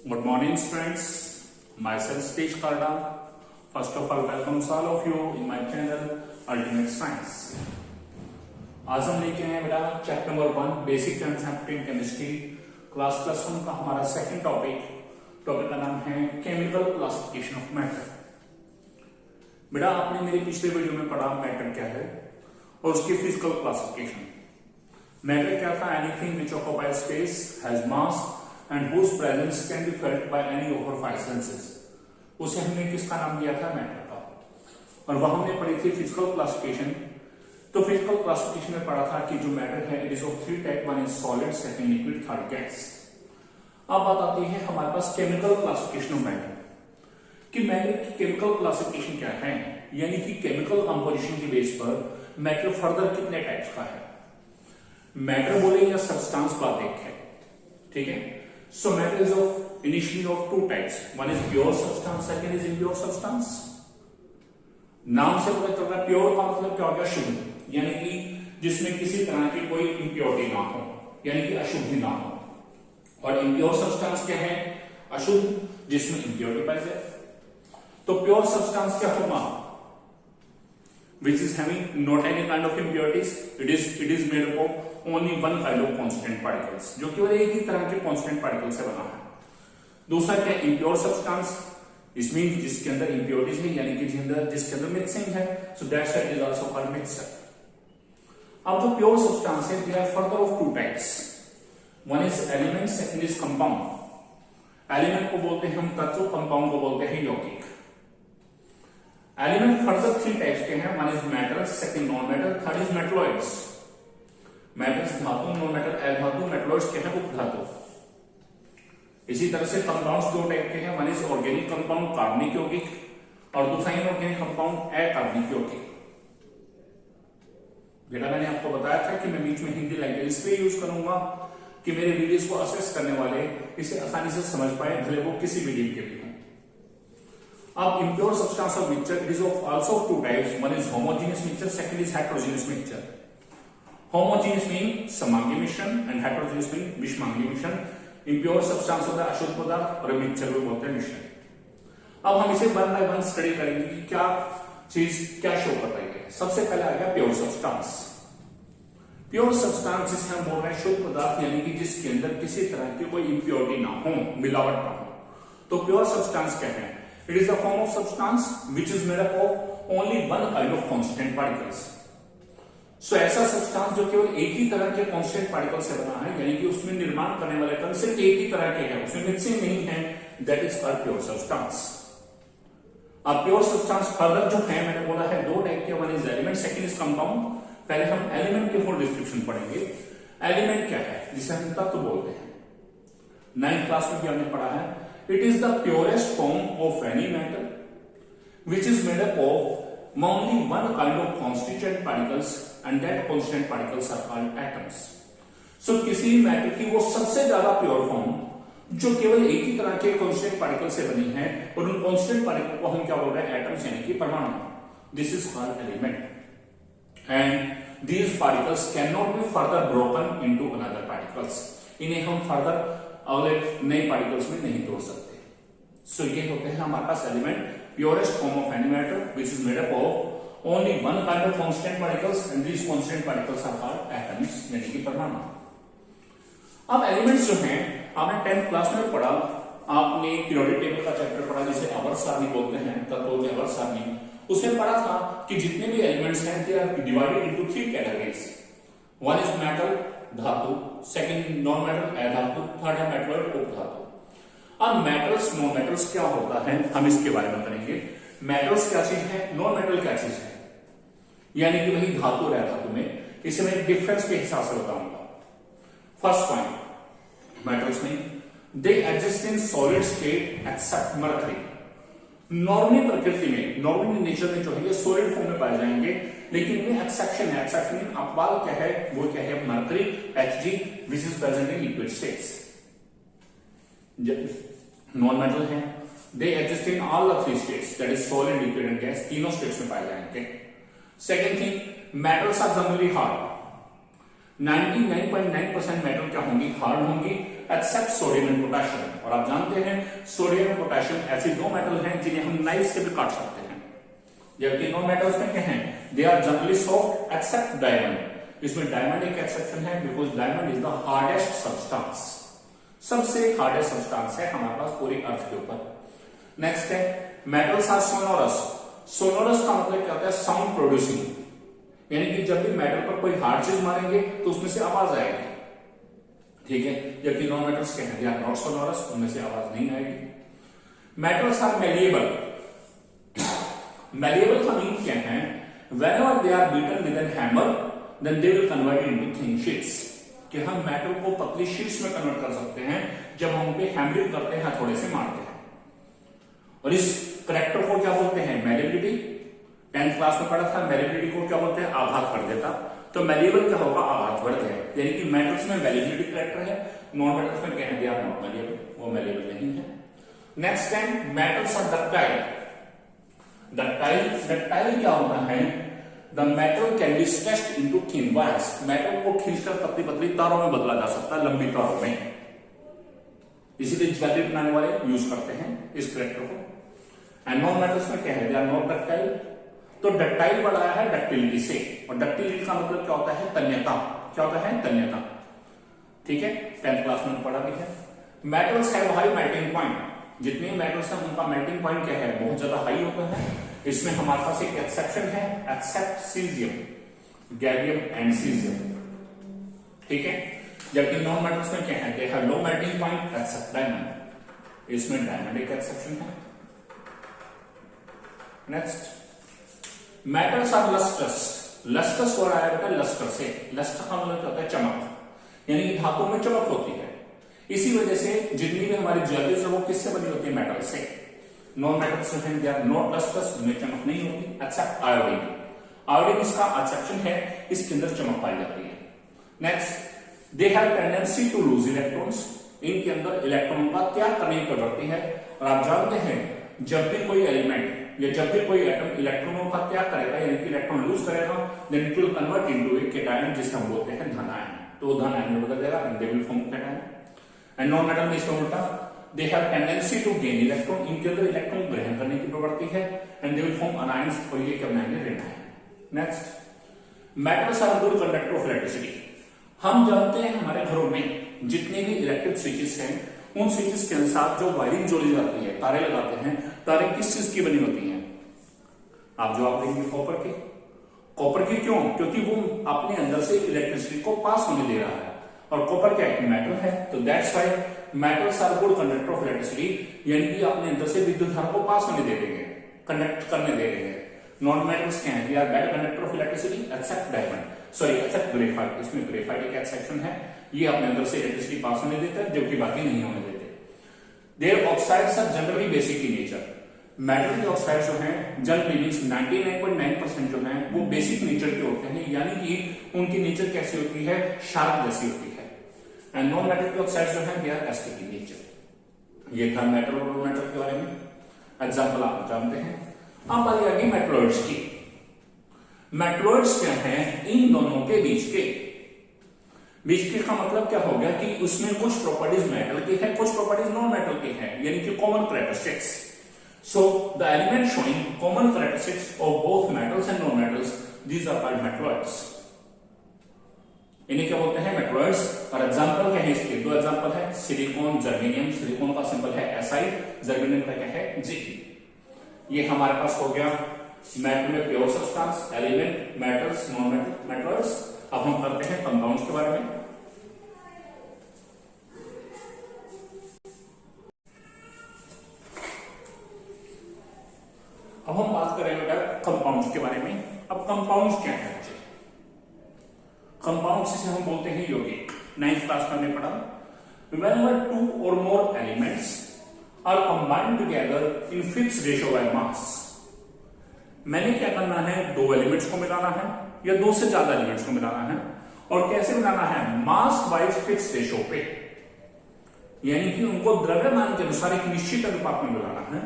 Good morning, students. Myself Satish Karda. First of all, welcomes all of you in my channel Ultimate Science. आज हम लेके आए बेटा chapter number 1 basic concept in chemistry class +1 का हमारा second topic का नाम है केमिकल क्लासिफिकेशन ऑफ मैटर। बेटा आपने मेरे पिछले वीडियो में पढ़ा मैटर क्या है और उसकी फिजिकल क्लासिफिकेशन। मैटर क्या था? Anything which occupies space, has mass and whose presence can be felt by any of our five senses। उसे हमने किसका नाम दिया था? मैटर का। और वह हमने पढ़ी थी फिजिकल क्लासिफिकेशन। तो फिजिकल क्लासिफिकेशन में पढ़ा था कि जो मैटर है it is of three type, one is solid, second liquid, third gas. अब बात आती है हमारे पास केमिकल क्लासिफिकेशन ऑफ मैटर कि मैटर की केमिकल क्लासिफिकेशन क्या है, यानी कि केमिकल कंपोजिशन की बेस पर मैटर फर्दर कितने टाइप्स का है। मैटर बोले या सब्सटेंस बात एक है, ठीक है। So matter is initially of two types. One is pure substance, second is impure substance. नाम से पता चल रहा है प्योर का मतलब क्या हो गया? शुद्ध, यानी कि जिसमें किसी तरह की कोई इम्प्योरिटी ना हो, यानी कि अशुद्धि ना हो। और इम्प्योर सब्सटेंस क्या है? अशुद्ध, जिसमें इम्प्योरिटी पाई जाए। तो प्योर सब्सटेंस क्या होगा? Which is having not any kind of impurities. It is made up of only one kind of constant particles, जो केवल एक ही तरह के constant particles से बना है। दूसरा क्या? impure substance, इसमें जिसके अंदर impurities है, यानी कि जिसके अंदर mixing है, so that's why it is also called mixture। अब जो pure substance है, they are further of two types. One is element, second is compound। element को बोलते हैं हम तत्व, compound को बोलते हैं यौगिक। एलिमेंट फर्दर थ्री टाइप्स के हैं, one is metal, second non metal, third is metalloids. Metals धातु, नॉन मेटल अधातु, मेटलॉइड्स के हैं उपधातु। इसी तरह से कंपाउंड्स दो टाइप के हैं, वन इज ऑर्गेनिक कंपाउंड कार्बनिक यौगिक और दूसरा इनऑर्गेनिक कंपाउंड अकार्बनिक यौगिक। बेटा मैंने आपको बताया था कि मैं बीच में हिंदी लैंग्वेज इसलिए यूज करूंगा कि मेरे वीडियोस को असेस करने वाले इसे आसानी से समझ पाए, भले वो किसी मीडियम के भी हों। अब impure substance of mixture it is of also of two types, one is homogeneous mixture, second is heterogeneous mixture। homogeneous mean समांगी मिश्रण and heterogeneous mean विषमांगी मिश्रण। impure substance होता है अशुद्ध पदार्थ और मिक्सचर को बोलते हैं मिश्रण। अब हम इसे वन बाय वन स्टडी करेंगे कि क्या चीज क्या शो कर रही है। सबसे पहले आ गया प्योर सब्सटेंस। प्योर सब्सटेंस जिसे हम बोल रहे हैं शुद्ध पदार्थ, यानी कि जिसके अंदर किसी तरह की कोई इंप्योरिटी ना हो, मिलावट ना हो। तो प्योर सब्सटेंस क्या है? It is a form of substance which is made up of only one kind of constant particles। So ऐसा सब्सटेंस जो केवल एक ही तरह के constant particles से बना है, यानी कि उसमें निर्माण करने वाले कण सिर्फ एक ही तरह के हैं, उसमें मिक्सिंग नहीं है, that is called pure substance। अब प्योर सब्सटेंस फर्दर जो है, मैंने बोला है दो टाइप के, one is element, second is compound. पहले हम एलिमेंट के फुल डिस्क्रिप्शन पढ़ेंगे। एलिमेंट क्या है? जिसे हम तत्व बोलते हैं। 9th क्लास में भी हमने पढ़ा है, it is the purest form of any matter which is made up of only one kind of constituent particles and that constituent particles are called atoms। so किसी मैटर की वो सबसे ज्यादा प्योर फॉर्म जो केवल एक ही तरह के कांस्टेंट पार्टिकल से बनी है, और उन कांस्टेंट पार्टिकल को हम क्या बोल रहे हैं? एटम्स, यानी कि परमाणु। This is called element and these particles cannot be further broken into another particles। इन्हें हम फर्दर अगले नए पार्टिकल्स में नहीं तोड़ सकते। सो ये होते हैं हमारे पास element, purest form of any matter which is made up of only one kind of constant particles and these constant particles are called atoms, यानी कि परमाणु। अब एलिमेंट्स जो हैं, आपने 10th क्लास में पढ़ा, आपने पीरियोडिक टेबल का चैप्टर पढ़ा जिसे आवर्त सारणी बोलते हैं, तत्वों की आवर्त सारणी। उसमें पढ़ा था कि जितने भी एलिमेंट्स हैं they are divided into three categories. One is metal, धातु, सेकंड नॉन मेटल अधातु, थर्ड है मेटलॉइड, उपधातु। अब मेटल्स नॉन मेटल्स क्या होता है, हम इसके बारे में करेंगे। मेटल्स क्या चीज है, नॉन मेटल क्या चीज है, यानी कि वही धातु और अधातु में। इसे मैं डिफरेंस के हिसाब से बताऊंगा। फर्स्ट पॉइंट, मेटल्स में they exist in solid state except mercury. Normally प्रकृति में, नॉर्मली नेचर में जो है ये सॉलिड फॉर्म में पाए जाएंगे, लेकिन इनमें एक्सेप्शन है। एक्सेप्शन अपवाद क्या है? वो क्या है? Mercury, Hg which is present in liquid states। Non metal है, they exist in all the three states, that is solid, liquid and gas, तीनों स्टेट्स में पाए जाएंगे। Second thing, metals are generally hard. 99.9% metal क्या होंगी, hard होंगी, accept sodium and potassium. और आप जानते हैं सोडियम और पोटेशियम ऐसे दो मेटल हैं जिन्हें हम नाइफ से भी काट सकते हैं, जबकि नॉन मेटल्स में क्या हैं, they are generally soft except diamond. इसमें डायमंड एक एक्सेप्शन है, because diamond is the hardest substance, सबसे हार्डेस्ट सब्सटेंस है हमारे पास पूरी अर्थ के ऊपर। नेक्स्ट है मेटल्स आर सोनोरस। सोनोरस का मतलब क्या होता है, साउंड प्रोड्यूसिंग, यानी कि जब भी मेटल पर कोई हार्ड चीज मारेंगे तो उसमें से आवाज आएगी, ठीक है, जबकि नॉन मेटल्स क्या है, दे आर नॉट सोनोरस, उनमें से आवाज नहीं आएगी। Metals are malleable. मैलिएबल का मीन क्या है, whenever they are beaten with an hammer then they will convert into thin sheets, कि हम मेटल को पतली शीट्स में कन्वर्ट कर सकते हैं जब हम पे हैमरिंग करते हैं, हथौड़े से मारते हैं। और इस करैक्टर को क्या बोलते हैं, मैलिएबिलिटी। 10th क्लास में पढ़ा था, मैलिएबिलिटी को क्या बोलते हैं, आघात कर देता। तो मैलिएबल क्या होगा, आघात बढ़ गया, यानी कि मेटल्स में मैलिएबिलिटी करैक्टर है, नॉन मेटल्स में क्या है, दे आर नॉट मैलिएबल, वो मैलिएबल नहीं है। Next time metals are ductile. Ductile क्या होता है, the metal can be stretched into thin wires. Metal को खींचकर पतली पतली तारों में बदला जा सकता है, लंबी तारों में, इसीलिए ज्वेलरी बनाने वाले यूज करते हैं इस करैक्टर को। एंड नॉन मेटल्स में क्या है, दे आर नॉट डक्टाइल। तो डक्टाइल बढ़ाया है डक्टिलिटी से, और डक्टिलिटी का मतलब क्या होता है, तन्यता। क्या होता है, तन्यता, ठीक है, 10th क्लास में पढ़ा भी है। Metals have high melting point. जितने मेटल्स हैं उनका मेल्टिंग पॉइंट क्या है, बहुत ज्यादा हाई होता है। इसमें हमारे पास एक एक्सेप्शन है, except caesium, gallium and caesium, ठीक है, जबकि नॉन मेटल्स में क्या है, they have low melting point except diamond. इसमें डायमंड एक एक्सेप्शन है। Next, metals are lustrous. Lustrous word आया बेटा लस्टर से। लस्टर का मतलब क्या होता है, चमक, यानी कि धातु में चमक होती है। इसी वजह से जितनी भी हमारी ज्वेलरीज है वो किससे बनी होती है, मेटल से। नॉन मेटल्स हैं, दे आर नॉट लस्ट्रस, उनमें चमक नहीं होती, एक्सेप्ट आयोडीन। आयोडीन इसका एक्सेप्शन है, इसके अंदर चमक पाई जाती है। Next, they have tendency to lose electrons. इनके अंदर इलेक्ट्रॉन का त्याग करने की प्रवृत्ति है। और आप जानते हैं जब भी कोई एलिमेंट या जब भी कोई एटम इलेक्ट्रॉनों का त्याग करेगा, यानी कि इलेक्ट्रॉन लूज करेगा, then it will convert into a cation, जिसे हम बोलते हैं धन आयन। तो वो धन आयन में बदल जाएगा and they will form cation. And non metal में इसमें उल्टा, they have tendency to gain electron. इनके अंदर इलेक्ट्रॉन ग्रहण करने की प्रवृत्ति है and they will form anions, और ये क्या बनाएंगे, ऋण आयन। Next, metals are good conductor of electricity. हम जानते हैं हमारे घरों में जितने भी इलेक्ट्रिक स्विचेस हैं, उन स्विचेस के अनुसार जो वायरिंग जोड़ी जाती है, तारे लगाते हैं, तारे किस चीज की बनी होती हैं, आप जवाब देंगे कॉपर की। कॉपर की क्यों, क्योंकि वो अपने अंदर से इलेक्ट्रिसिटी को पास होने दे रहा है, और कॉपर क्या है, मेटल है। तो that's why metals are good conductor of electricity, यानी कि अपने अंदर से विद्युत धारा को पास होने दे देंगे, कंडक्ट करने दे देंगे। नॉन मेटल्स क्या है, they are bad conductor of electricity except diamond, sorry except graphite. इसमें ग्रेफाइट एक एक्सेप्शन है, ये अपने अंदर से इलेक्ट्रिसिटी पास होने देता है, जबकि बाकी नहीं होने देते। Their oxides are generally basic in nature. Metal के ऑक्साइड जो हैं जनरली मींस 99.9% जो हैं वो बेसिक नेचर के होते हैं, यानी कि उनकी नेचर कैसी होती है, शार्प जैसी होती है। एंड नॉन मेटल के ऑक्साइड जो हैं they are acidic in nature. ये था मेटल और नॉन मेटल के बारे में, एग्जांपल आप जानते हैं। अब बारी आ गई मेटलॉइड्स की। मेटलॉइड्स क्या हैं, इन दोनों के बीच के का मतलब क्या हो गया कि उसमें कुछ प्रॉपर्टीज मेटल की है, कुछ प्रॉपर्टीज नॉन मेटल की है, यानी कि common characteristics. So the element showing common characteristics of both metals and non-metals, these are called metalloids. इन्हें क्या बोलते हैं, मेटलॉइड्स। और एग्जांपल क्या है इसके, दो एग्जांपल है, सिलिकॉन, जर्मेनियम। सिलिकॉन का सिंबल है SI, जर्मेनियम का क्या है, G। ये हमारे पास हो गया मेटल में pure substance, element, metals, non metal, metalloids. अब हम करते हैं कंपाउंड्स के बारे में। अब हम बात करें बेटा कंपाउंड्स के बारे में। अब कंपाउंड्स क्या है, कंपाउंड्स जिसे हम बोलते हैं यौगिक। 9th क्लास में हमने पढ़ा, whenever two or more elements are combined together in fixed ratio by mass। मैंने क्या करना है, दो एलिमेंट्स को मिलाना है या दो से ज्यादा एलिमेंट्स को मिलाना है, और कैसे मिलाना है, मास वाइज फिक्स रेशो पे, यानी कि उनको द्रव्यमान के अनुसार एक निश्चित अनुपात में मिलाना है।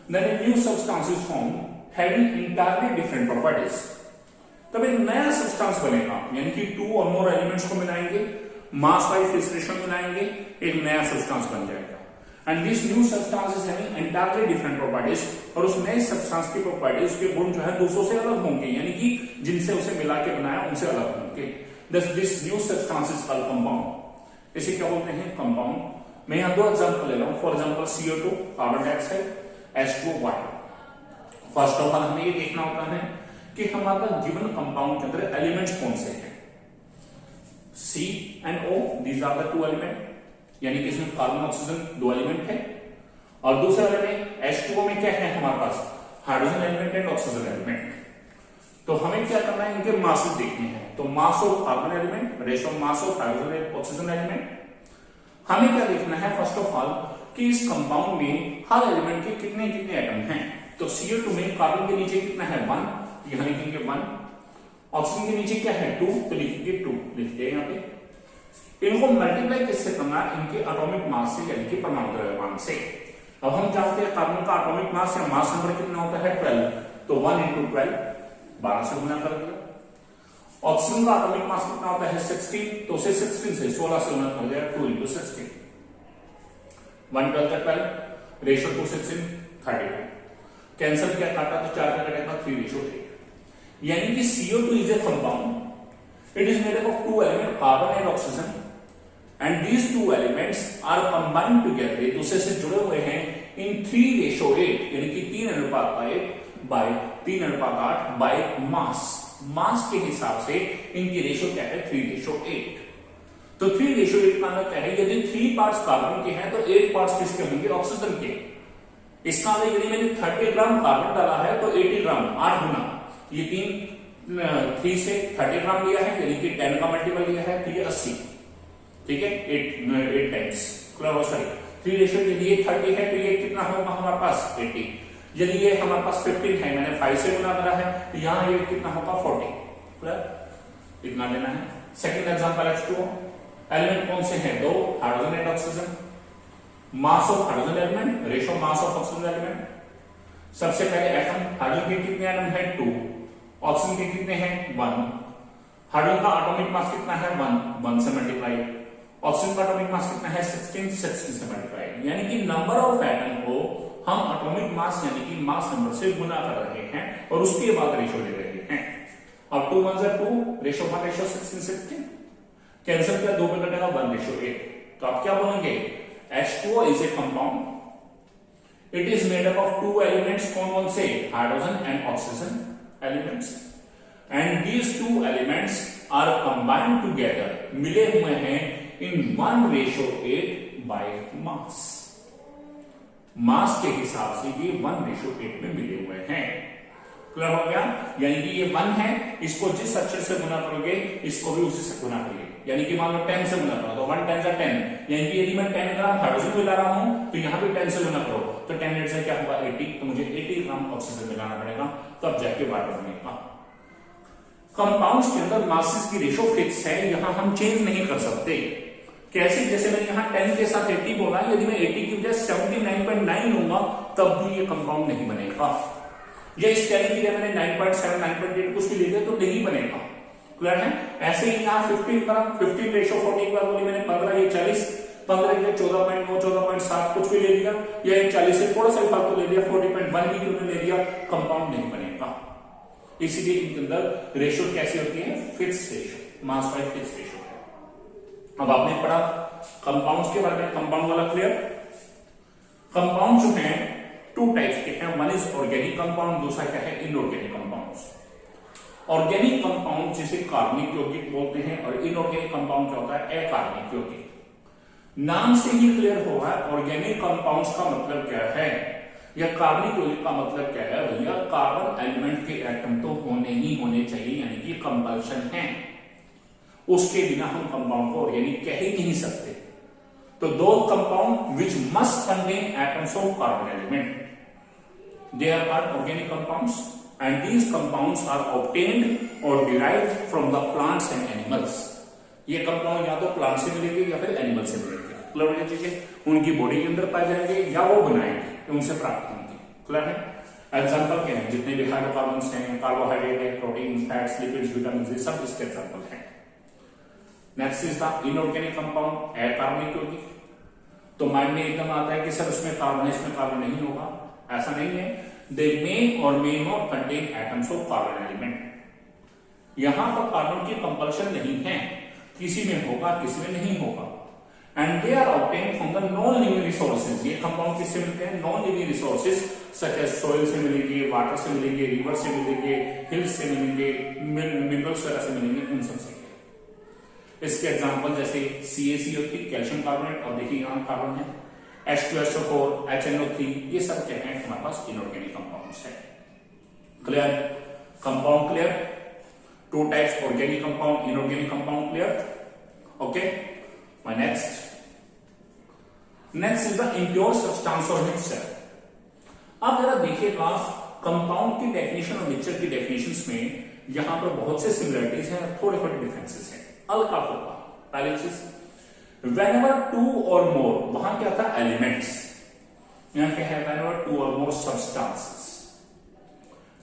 Then a new substance is formed having entirely different properties। तब एक नया सब्सटेंस बनेगा, यानी कि 2 और मोर एलिमेंट्स को मिलाएंगे, मास वाइज फिक्सेशन मिलाएंगे, एक नया सब्सटेंस बन जाएगा। And this new substance is having entirely different properties, और उस नए सब्सटेंस की प्रॉपर्टीज, उसके गुण जो है दूसरों से अलग होंगे, यानी कि जिनसे उसे मिला के बनाया उनसे अलग होंगे। This new substance is called compound. इसे क्या बोलते हैं? कंपाउंड। मैं यहां 2 एग्जांपल ले रहा हूं। For example CO2 carbon dioxide, H2O water. First of all हमें ये देखना होता है कि हमारा गिवन कंपाउंड के अंदर एलिमेंट्स कौन से हैं। C and O, these are the 2 element, यानी कि इसमें कार्बन ऑक्सीजन 2 एलिमेंट है, और दूसरे वाले में H2O में क्या है हमारे पास? Hydrogen element and oxygen element. तो हमें क्या करना है? इनके मासेस देखने हैं। तो mass of carbon element, ratio mass of hydrogen oxygen element. हमें क्या देखना है फर्स्ट ऑफ ऑल कि इस कंपाउंड में हर एलिमेंट के कितने कितने एटम हैं। तो CO2 में कार्बन के नीचे कितना है? 1, यहां लिखेंगे 1। ऑक्सीजन के नीचे क्या है? 2, तो लिखेंगे 2, लिखते हैं यहां पे। इनको मल्टीप्लाई किससे करना? इनके एटॉमिक मास से, यानी कि परमाणु द्रव्यमान से। अब हम जानते हैं कार्बन का एटॉमिक मास या मास नंबर कितना होता है? 12, तो 1 × 12, 12 से गुना कर दिया। ऑक्सीजन का एटॉमिक मास कितना होता है? 16, तो उसे 16 से 16 से गुना कर दिया, 2 × 16, 1 12 12, रेशियो 2 16, 32। कैंसिल किया, काटा तो 4 का कटेगा 3:8। यानी कि CO2 is a compound. It is made up of 2 element carbon and oxygen, and these 2 elements are combined together, एक दूसरे से जुड़े हुए हैं इन 3:8, यानी कि 3:1 बाय 3:8 बाय मास। मास के हिसाब से इनकी रेशियो क्या है? 3:8। तो 3:8 का मतलब क्या है? यदि 3 पार्ट्स कार्बन के हैं तो 8 पार्ट्स किसके होंगे? ऑक्सीजन के। इसका मतलब यदि मैंने 30 ग्राम कार्बन डाला है तो 80 ग्राम, 8 गुना, ये 3 से 30 ग्राम लिया है, यानी कि 10 का मल्टीपल लिया है, तो ये 80, ठीक है, 8 टाइम्स। सॉरी, 3:8 यदि ये 30 है तो ये कितना होगा हमारे पास? 80। यदि ये हमारे पास 15 है, मैंने 5 से गुना करा है, तो यहां ये कितना होगा? 40। इतना लेना है। सेकंड एग्जांपल H2O, एलिमेंट कौन से हैं? 2, hydrogen and oxygen. Mass of hydrogen element, ratio mass of oxygen element. सबसे पहले एटम, हाइड्रोजन के कितने एटम है? 2, ऑक्सीजन के कितने हैं? 1। हाइड्रोजन का एटॉमिक मास कितना है? 1 से मल्टीप्लाई। ऑक्सीजन का एटॉमिक मास कितना है? 16 से मल्टीप्लाई। यानी कि नंबर ऑफ एटम को हम एटॉमिक मास यानी कि मास नंबर से गुना कर रहे हैं और उसके बाद रेशियो ले रहे हैं। अब 2 1 2, रेशियो 1 रेशियो 16। कैंसिल किया, 2 पे कटेगा 1:8। तो आप क्या बोलेंगे? H2O is a compound. It is made up of 2 elements, कौन से? Hydrogen and oxygen elements. And these 2 elements are combined together, मिले हुए हैं in 1:8 by mass. मास के हिसाब से ये 1:8 में मिले हुए हैं। क्लियर हो गया? यानी कि ये 1 है, इसको जिस अक्षर से गुना करोगे इसको भी उसी से गुना करोगे। यानी कि मान लो 10 से गुना करो तो 1 10 10, यानी कि यदि मैं 10 ग्राम हाइड्रोजन मिला रहा हूं तो यहां भी 10 से गुना करो तो 10 8 से क्या होगा? 80। तो मुझे 80 ग्राम ऑक्सीजन मिलाना पड़ेगा, तब जाके वाटर बनेगा। कंपाउंड्स के अंदर मासेस की रेशियो फिक्स है, यहां हम चेंज नहीं कर सकते। कैसे? जैसे मैंने यहां 10 के साथ 80 बोला, यदि मैं 80 की वजह 79.9 लूंगा तब भी ये कंपाउंड नहीं बनेगा। या इस 10 की जगह मैंने 9.7 9.8 कुछ भी ले लिया तो नहीं बनेगा। क्लियर है? ऐसे ही यहाँ 15 रेशियो 40 की बात बोली मैंने, 15 ये 40, 15 ये 14.9 14.7 कुछ भी ले लिया, या 40 से थोड़ा सा फालतू ले लिया, 40.1 भी क्यों ले लिया, कंपाउंड नहीं बनेगा। इसीलिए इनके अंदर रेशियो कैसी होती है? Fix ratio, mass by fix ratio. अब आपने पढ़ा कंपाउंड्स के बारे में, कंपाउंड वाला क्लियर। कंपाउंड जो है 2 टाइप्स के हैं, वन इज ऑर्गेनिक कंपाउंड, दूसरा क्या है? Inorganic compounds. ऑर्गेनिक कंपाउंड जिसे कार्बनिक यौगिक बोलते हैं, और इनऑर्गेनिक कंपाउंड क्या होता है? अकार्बनिक यौगिक। नाम से ही क्लियर होगा ऑर्गेनिक कंपाउंड्स का मतलब क्या है, या कार्बनिक यौगिक का मतलब क्या है? भैया कार्बन एलिमेंट के एटम तो होने ही होने चाहिए, यानी कि कंपल्शन है, उसके बिना हम कंपाउंड को ऑर्गेनिक कह ही नहीं सकते। तो दो compound which must contain atoms of carbon element, they are called organic compounds, and these compounds are obtained or derived from the plants and animals. ये कंपाउंड या तो प्लांट से मिलेंगे या फिर एनिमल से मिलेंगे। क्लियर है? चीजें उनकी बॉडी के अंदर पाए जाएंगे या वो बनाएंगे, उनसे प्राप्त होंगे। क्लियर है? एग्जाम्पल क्या है, जितने भी हाइड्रोकार्बन्स हैं, कार्बोहाइड्रेट है, प्रोटीन, फैट्स, लिपिड्स, विटामिन, ये सब इसके एग्जाम्पल हैं। Next is the inorganic compound, अकार्बनिक यौगिक। तो माइंड में एकदम आता है कि सर उसमें कार्बन है, इसमें कार्बन नहीं होगा, ऐसा नहीं है। दे मे और may not contain atoms of carbon element. यहां पर कार्बन की कंपल्शन नहीं है, किसी में होगा किसी में नहीं होगा। And they are obtain from the non living resources. ये कंपाउंड किससे मिलते हैं? Non living resources such as soil से मिलेंगे, वाटर से मिलेंगे, रिवर से मिलेंगे, हिल्स से मिलेंगे, मिनरल्स वगैरह से मिलेंगे, उन सब से। इसके एग्जांपल जैसे CaCO3 कैल्शियम कार्बोनेट, और देखिए यहां कार्बन है, H2SO4, HNO3, ये सब क्या है हमारे पास इनऑर्गेनिक कंपाउंड्स है। Clear? Compound clear? Two types, organic compound, inorganic compound, clear? Okay, my next is the impure substance और मिक्सचर। अब जरा देखिएगा कंपाउंड की डेफिनेशन और मिक्सचर की डेफिनेशंस में यहां पर बहुत से सिमिलरिटीज हैं, थोड़े थोड़े डिफरेंसेस हैं, हल्का फुल्का। पहली चीज, whenever two or more, वहां क्या था? एलिमेंट्स। यहां क्या है? whenever two or more substances।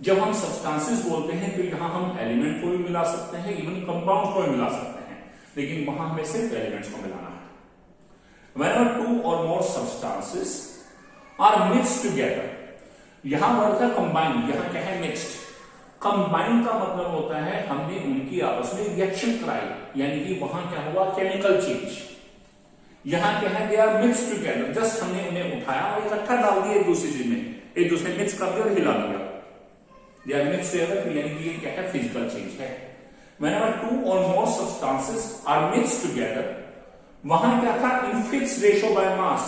जब हम सब्सटेंसेस बोलते हैं तो यहां हम एलिमेंट को भी मिला सकते हैं, इवन कंपाउंड को भी मिला सकते हैं, लेकिन वहां हमें सिर्फ एलिमेंट्स को मिलाना है। whenever two or more substances are mixed together, यहां वर्ड है कंबाइन, यहां क्या है? मिक्स्ड। कंबाइन का मतलब होता है हमने उनकी आपस में रिएक्शन कराई, यानी कि वहां क्या हुआ? Chemical change. यहां क्या है? They are mixed together, just हमने उन्हें उठाया और इकट्ठा डाल दिया एक दूसरे चीज में, एक दूसरे मिक्स कर दिया और हिला दिया। दे आर मिक्स्ड टुगेदर, यानी कि ये क्या है? फिजिकल चेंज है। Whenever two or more substances are mixed together, वहां क्या था? In fixed ratio by mass.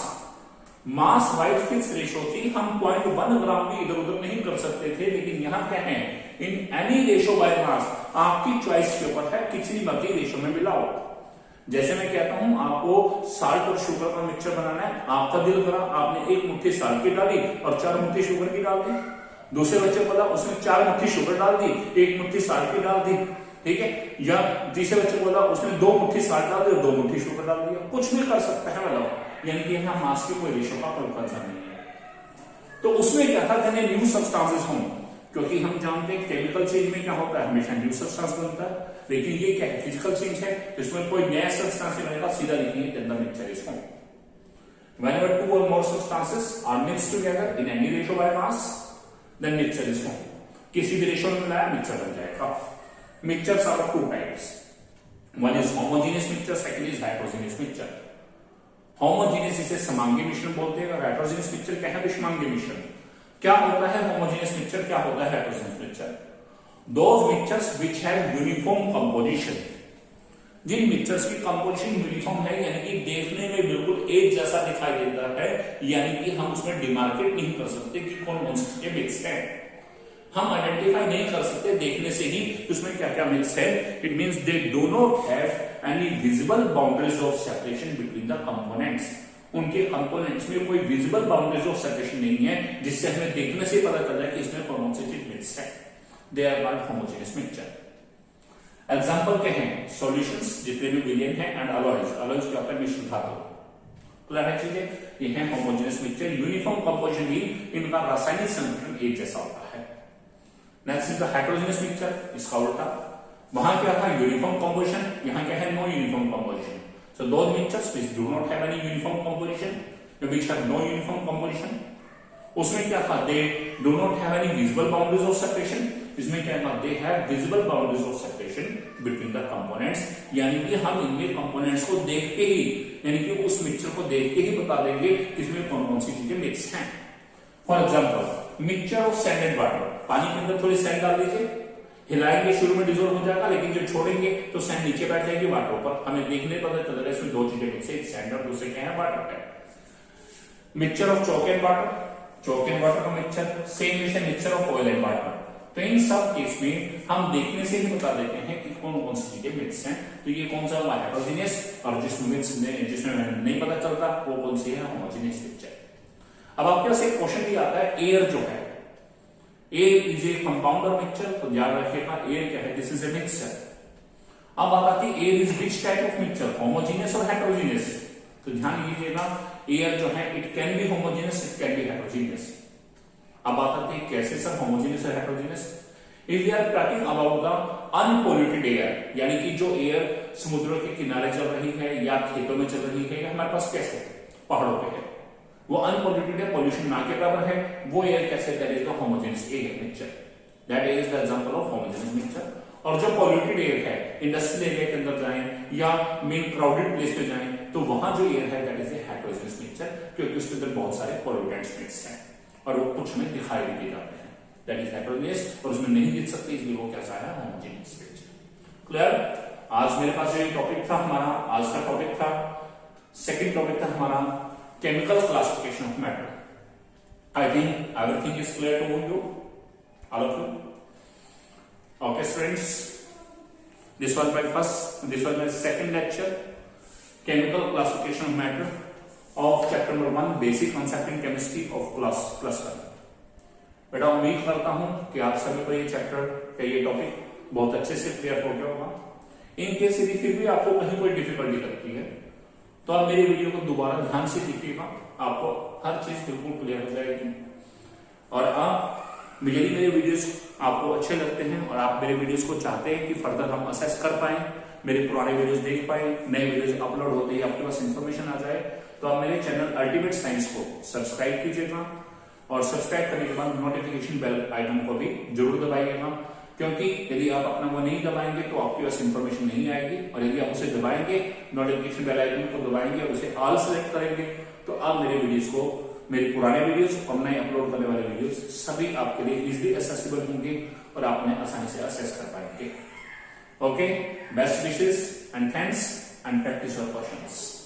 Mass wise fix ratio थी, हम 0.1 ग्राम भी इधर उधर नहीं कर सकते थे, लेकिन यहां क्या है? In any ratio by mass, आपकी चॉइस के ऊपर है, किसी मर्जी रेशो में मिलाओ। जैसे मैं कहता हूं आपको साल्ट और शुगर का मिक्सचर बनाना है, आपका दिल करा, आपने एक मुट्ठी साल्ट की डाली और 4 मुट्ठी शुगर की डाल दी। दूसरे बच्चे बोला उसने 4 मुट्ठी शुगर डाल दी, 1 मुट्ठी साल्ट की डाल दी, ठीक है। या तीसरे बच्चे बोला उसने 2 मुट्ठी साल्ट डाल दी और 2 मुट्ठी शुगर डाल दिया, कुछ भी कर सकता है, मतलब यानी कि यहां मास के कोई रेशो का कोई कंसर्न नहीं है। तो उसमें क्या था? कहने न्यू सब्सटेंसेस हों, क्योंकि हम जानते हैं केमिकल चेंज में क्या होता है? हमेशा न्यू सब्सटेंस बनता है, लेकिन ये क्या है? फिजिकल चेंज है, इसमें कोई नया सब्सटेंस बनेगा, सीधा लिखेंगे the mixture is form. Whenever two or more substances are mixed together in any ratio by mass, then mixture is formed. किसी भी रेशो में मिलाया मिक्सचर बन जाएगा। Mixtures are of 2 types, one is homogeneous mixture, second is heterogeneous mixture। Homogeneous इसे समांगी मिश्रण बोलते हैं, और हेटेरोजेनियस मिक्सचर क्या है? विषमांगी मिश्रण। क्या होता है होमोजेनियस मिक्सचर, क्या होता है heterogeneous mixture? Those mixtures which have uniform composition, जिन मिक्सचर्स की कंपोजिशन यूनिफॉर्म है, यानी कि देखने में बिल्कुल एक जैसा दिखाई देता है, यानी कि हम उसमें डिमार्केट नहीं कर सकते कि कौन कौन से मिक्स है, हम आइडेंटिफाई नहीं कर सकते देखने से ही उसमें क्या क्या मिक्स है। It means they do not have any visible boundaries of separation between the components. उनके कंपोनेंट्स में कोई विजिबल बाउंड्रीज ऑफ सेपरेशन नहीं है, जिससे हमें देखने से पता चल जाए कि इसमें कौन कौन से चीज मिक्स है। They are not homogeneous mixture. Example क्या है? सॉल्यूशंस जितने भी विलियन है, एंड अलॉयज। अलॉयज क्या होता है? मिश्र धातु। क्लियर है चीजें? ये है होमोजेनियस मिक्सचर, यूनिफॉर्म कंपोजिशन ही इनका रासायनिक संगठन एक जैसा होता है। Next is the heterogeneous mixture, इसका उल्टा। वहां क्या था? यूनिफॉर्म कंपोजिशन, यहां क्या है? No uniform composition. So those mixtures which do not have any uniform composition, which have no uniform composition, उसमें क्या था? They do not have any visible boundaries of separation. इसमें क्या था? They have visible boundaries of separation between the components, यानी कि हम इनके कंपोनेंट्स को देख के ही, यानी कि उस मिक्सचर को देख के ही बता देंगे कि इसमें कौन कौन सी चीजें मिक्स हैं। For example mixture of sand and water, पानी के अंदर थोड़ी सैंड डाल दीजिए, हिलाएंगे, शुरू में डिजोल्व हो जाएगा, लेकिन जब छोड़ेंगे तो सैंड नीचे बैठ जाएगी वाटर ऊपर, हमें देखने पता चल रहा है इसमें 2 चीजें मिक्स है, एक सैंड और दूसरे क्या है? वाटर है। Mixture of chalk and water, chalk and water का मिक्सचर, सेम जैसे mixture of oil and water. तो इन सब केस में हम देखने से ही बता देते हैं कि कौन कौन सी चीजें मिक्स हैं। तो ये कौन सा हुआ? हेटेरोजेनियस, और जिसमें नहीं पता चलता वो कौन सी है? Homogeneous mixture. अब आपके पास एक क्वेश्चन भी आता है, एयर जो है, air is a compound or mixture, तो याद रखिएगा एयर क्या है? This is a mixture. अब बात आती है air is which type of mixture, homogeneous और हेटेरोजेनियस। तो ध्यान दीजिएगा एयर जो है it can be homogeneous, it can be heterogeneous. अब बात करते हैं कैसे सर होमोजेनियस और heterogeneous. If we are talking about the unpolluted air, यानी कि जो एयर समुद्रों के किनारे चल रही है या खेतों में चल रही है या हमारे पास कैसे पहाड़ों पे है, वो अनपोल्यूटेड है, पोल्यूशन ना के बराबर है, वो एयर कैसे, that is the homogeneous air mixture, that is the example of homogeneous mixture. और जो पॉल्यूटेड एयर है, इंडस्ट्रियल एरिया के अंदर जाएं या मेन क्राउडेड प्लेस पे जाएं, तो वहां जो एयर है that is a heterogeneous mixture, क्योंकि उसके अंदर बहुत सारे पॉल्यूटेंट्स मिक्स हैं और वो कुछ में दिखाई भी जाते हैं, दैट इज हेटेरोजेनियस, और उसमें नहीं दिख सकते, इसलिए वो कैसा है, होमोजेनियस मिक्सचर। क्लियर। आज मेरे पास जो टॉपिक था हमारा, आज का टॉपिक था, सेकेंड टॉपिक था हमारा chemical classification of matter. I think everything is clear to you, all of you. Okay students, this was my second lecture, chemical classification of matter of chapter number 1, basic concept in chemistry of class 1। बेटा उम्मीद करता हूं कि आप सभी को ये chapter का ये टॉपिक बहुत अच्छे से क्लियर हो गया होगा। इन केस यदि फिर भी आपको कहीं कोई डिफिकल्टी लगती है तो आप मेरी वीडियो को दोबारा ध्यान से देखिएगा, आपको हर चीज बिल्कुल क्लियर हो जाएगी। और आप यदि मेरे वीडियोस आपको अच्छे लगते हैं और आप मेरे वीडियोस को चाहते हैं कि फर्दर हम असेस कर पाए, मेरे पुराने वीडियोस देख पाए, नए वीडियोस अपलोड होते ही आपके पास इंफॉर्मेशन आ जाए, तो आप मेरे चैनल अल्टीमेट साइंस को सब्सक्राइब कीजिएगा और सब्सक्राइब करने के बाद नोटिफिकेशन बेल आइकन को भी जरूर दबाइएगा, क्योंकि यदि आप अपना वो नहीं दबाएंगे तो आपके पास इंफॉर्मेशन नहीं आएगी, और यदि आप उसे दबाएंगे, नोटिफिकेशन बेल आइकन को दबाएंगे और उसे ऑल सेलेक्ट करेंगे, तो आप मेरे वीडियोस को, मेरे पुराने वीडियोस और नए अपलोड करने वाले वीडियोस सभी आपके लिए इजीली एक्सेसिबल होंगे और आप उन्हें आसानी से असेस कर पाएंगे। Okay, best wishes and thanks and practice your questions.